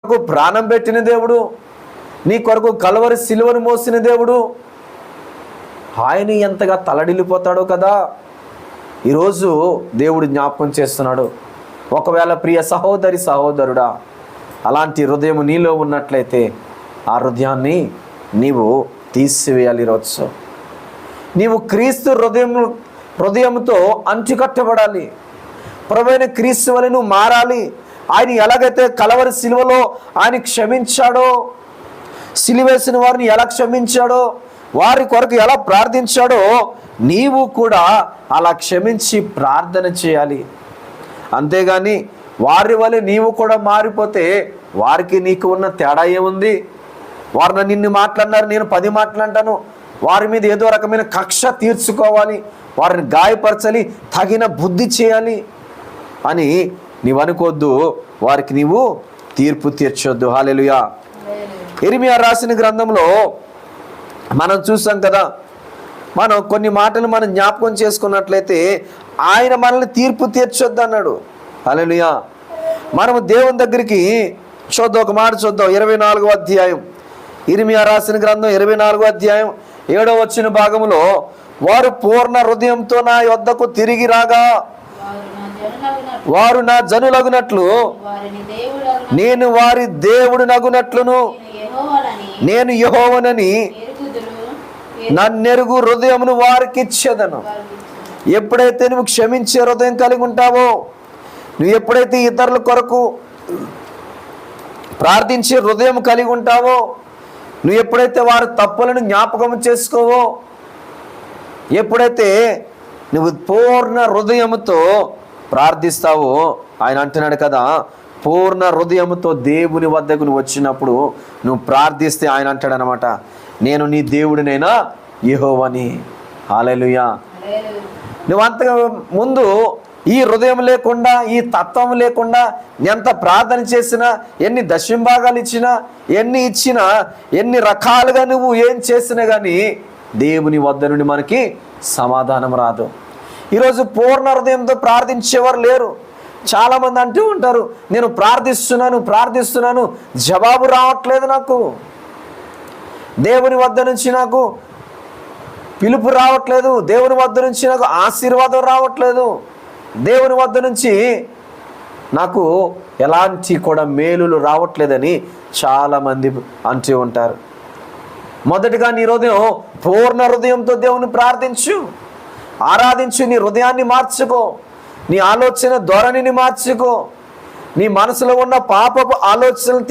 కొరకు ప్రాణం పెట్టిన దేవుడు, నీ కొరకు కలవరి సిలువను మోసిన దేవుడు, ఆయన ఎంతగా తలడిల్లిపోతాడో కదా. ఈరోజు దేవుడు జ్ఞాపకం చేస్తున్నాడు. ఒకవేళ ప్రియ సహోదరి సహోదరుడా, అలాంటి హృదయం నీలో ఉన్నట్లయితే ఆ హృదయాన్ని నీవు తీసివేయాలి. ఈరోజు నీవు క్రీస్తు హృదయంతో అంచుకట్టబడాలి. ప్రభువైన క్రీస్తు వలె నువ్వు మారాలి. ఆయన ఎలాగైతే కలవరి సిలువలో ఆయన క్షమించాడో, సిలువేసిన వారిని ఎలా క్షమించాడో, వారి కొరకు ఎలా ప్రార్థించాడో, నీవు కూడా అలా క్షమించి ప్రార్థన చేయాలి. అంతేగాని వారి వలె నీవు కూడా మారిపోతే వారికి నీకు ఉన్న తేడా ఏముంది? వారు నిన్ను మాట్లాడినారు, నేను 10 మాట్లాంటాను. వారి మీద ఏదో రకమైన కక్ష తీర్చుకోవాలి, వారిని గాయపరచాలి, తగిన బుద్ధి చేయాలి అని నీవు అనుకోవద్దు. వారికి నీవు తీర్పు తీర్చొద్దు. హల్లెలూయా. ఇర్మియా రాసిన గ్రంథంలో మనం చూసాం కదా, మనం కొన్ని మాటలు మనం జ్ఞాపకం చేసుకున్నట్లయితే ఆయన మనల్ని తీర్పు తీర్చొద్దు అన్నాడు. హల్లెలూయా. మనము దేవుని దగ్గరికి చూద్దాం, ఒక మాట చూద్దాం. 24వ అధ్యాయం, ఇర్మియా రాసిన గ్రంథం 24వ అధ్యాయం 7వ వచ్చిన భాగంలో, వారు పూర్ణ హృదయంతో నా యొద్దకు తిరిగి రాగా వారు నా జనులగునట్లు నేను వారి దేవుడు నగునట్లును నేను యెహోవానని నన్నెరుగు హృదయమును వారికి ఇచ్చేదను. ఎప్పుడైతే నువ్వు క్షమించే హృదయం కలిగి ఉంటావో, నువ్వు ఎప్పుడైతే ఇతరుల కొరకు ప్రార్థించే హృదయం కలిగి ఉంటావో, నువ్వు ఎప్పుడైతే వారి తప్పులను జ్ఞాపకం చేసుకోవో, ఎప్పుడైతే నువ్వు పూర్ణ హృదయముతో ప్రార్థిస్తావో, ఆయన అంటున్నాడు కదా, పూర్ణ హృదయముతో దేవుని వద్దకు నువ్వు వచ్చినప్పుడు నువ్వు ప్రార్థిస్తే ఆయన అంటాడు అనమాట, నేను నీ దేవుడినైనా యెహోవాని. హల్లెలూయా. నువ్వు అంతగా ముందు ఈ హృదయం లేకుండా, ఈ తత్వం లేకుండా ఎంత ప్రార్థన చేసినా, ఎన్ని దశంభాగాలు ఇచ్చినా, ఎన్ని ఇచ్చినా, ఎన్ని రకాలుగా నువ్వు ఏం చేసినా కానీ దేవుని వద్ద నుండి మనకి సమాధానం రాదు. ఈరోజు పూర్ణ హృదయంతో ప్రార్థించేవారు లేరు. చాలామంది అంటూ ఉంటారు, నేను ప్రార్థిస్తున్నాను జవాబు రావట్లేదు, నాకు దేవుని వద్ద నుంచి నాకు పిలుపు రావట్లేదు, దేవుని వద్ద నుంచి నాకు ఆశీర్వాదం రావట్లేదు, దేవుని వద్ద నుంచి నాకు ఎలాంటి కూడా మేలులు రావట్లేదని చాలామంది అంటూ ఉంటారు. మొదటిగా నీ హృదయం పూర్ణ హృదయంతో దేవుని ప్రార్థించు, ఆరాధించు. నీ హృదయాన్ని మార్చుకో, నీ ఆలోచన ధోరణిని మార్చుకో, నీ మనసులో ఉన్న పాపపు ఆలోచనలు